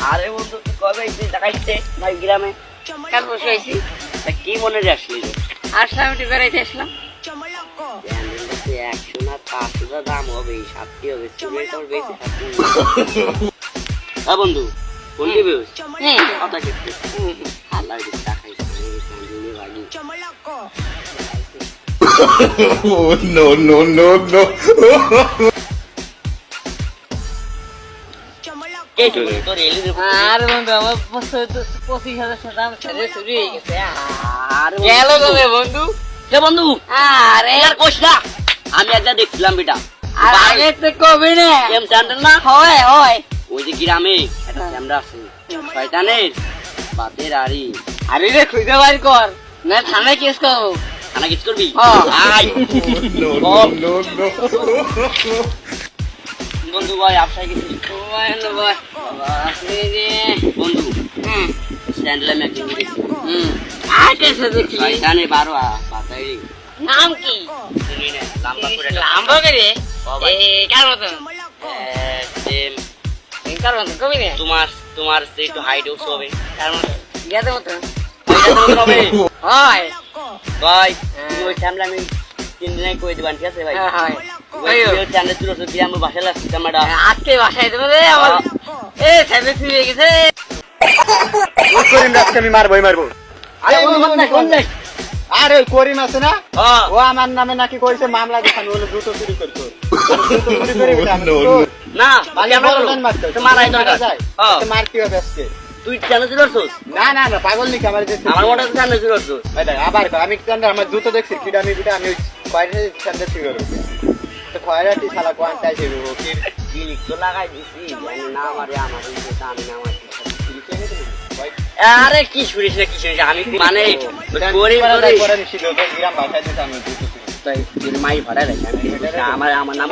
আরে বন্ধু তুই কবে এসে দেখাইছে ভাই গ্রামে? কাল বসে আইছি। তা কি মনে রে আসলি রে? আসলাম একটু বেড়াইতে আসলাম। স্যান্ডেলটা 100 না 500 দাম হবে, 60 হবে। চুলে তোর বেশি 60। হ্যাঁ বন্ধু কোন দিবে? কথা কেটে আল্লাহ দিক দেখাইছে স্যান্ডেল নিয়ে ভাগি। Oh, no, no, no, no. কে চলে তোর এলি রে? আরে বন্ধু আমার 25,000 টাকা দাম ছেড়ে চুরি হয়ে গেছে। আরে গেল কবে বন্ধু? কে বন্ধু? আরে আর কোশ না, আমি আজ দেখছিলাম বেটা আগে তো কবে না এম স্যান্ডেল না হয় হয়। ওই যে গ্রামে একটা ক্যামেরা আছে শয়তানের বাতের আড়ি। আরে রে খুঁজে বাইর কর না থানায় কেস করবো। খানা কিছু করবি? হ্যাঁ। আয় No, no, no, no. বন্ধু ভাই আপসাই গেছি বন্ধু স্যান্ডেল আমি একদিন দেখছি। আইতেছে দেখি শয়তানে 12 বাতাই নাম কি? শুনি না লম্বা করে লাম্বা করে ও ভাই। কার মতন সেম কার মতন কবি না তোমার সে একটু হাইট উঠছে হবে কার মতন ইয়াদের মতন ওইটা তো হবে হয় ভাই তুমি ওই স্যান্ডেল আমি 3 দিন আগে কই দিবান ঠিক আছে ভাই? হয় ওই স্যান্ডেল ছিল তো গ্রামে বাসা লাগছে ক্যামেরা আজকে বাসায় দেবো রে আমার এ সাইবে ফিরে গেছে। ওই করিম রাজকে আমি মারবোই মারবো। আরে বন্ধু কোন যাই? আরে ওই করিম আছে না, হ্যাঁ ও আমার নামে নাকি কইছে মামলা দিখান, বলে জুতো চুরি করতো। জুতো চুরি করে গেছে, আমি No, তো no. না বালি ক্যামেরা বড় করো লাইন মারতে তো মারাই দরকার। হ্যাঁ তো মার কি হবে আজকে? তুই চ্যানেল চুরছস? না না না পাগল নাকি আমার দেখতে? আমার মনে হচ্ছে চ্যানেল চুরছস। ভাই আবার কর, আমি জানি আমার জুতো দেখছি কিডা আমি বিটা আমি বাইরে সামনে চুরি করব। তো খয়রাটি শালা কোয়ান্টাই দেব ও কি কি লিখতো লাগাই দিছি জানি না আমারে আমার এই যে আমি না আমার চুরি করে নেবে ভাই। আরে কি শুনিস না কি শুনিস আমি মানে গরিব গরিব করে নিছি তো গ্রাম ভাষায় দিতে আমি জুতো চুরি। তাই তোর মাই ভাড়া রাখি আমার আমার নাম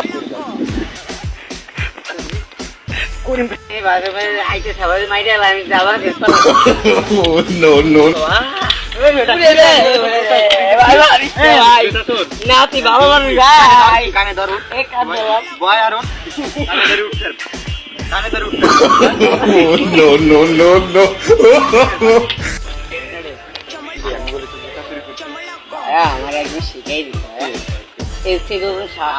এই বাজে বাজে আইতে সবাই মাইরে আমি যাবার দেখতে Oh, no, no. না তুই ভালো মানুষ ভাই কানে ধরো এক কাজ দিলাম বয় আরো কানে ধরে উঠছে, কানে ধরে উঠছে। Oh, no, no, no, no. আমার একদিন শিখাই দিত এই থেকে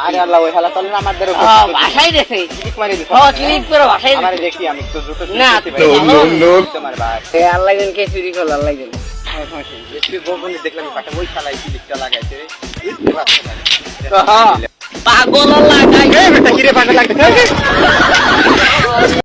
আরে আল্লাহ ওই হালা চলে না আমার ধরে ভাষাই দেখে ক্লিক মারি দিছ। ও ক্লিক করে ভাষাই আমারে দেখে দেখি আমি তো জুতো না, চুরি করতে No, পারি। no, no. তোমার ভাই আল্লাহ কে চুরি করলো আল্লাহ জানে। তুই গোপনে দেখলাম পাটা ওই শালাই ক্লিকটা লাগাইছে রে। পাগল লাগাই এই বেটা কি রে পাগল লাগছে?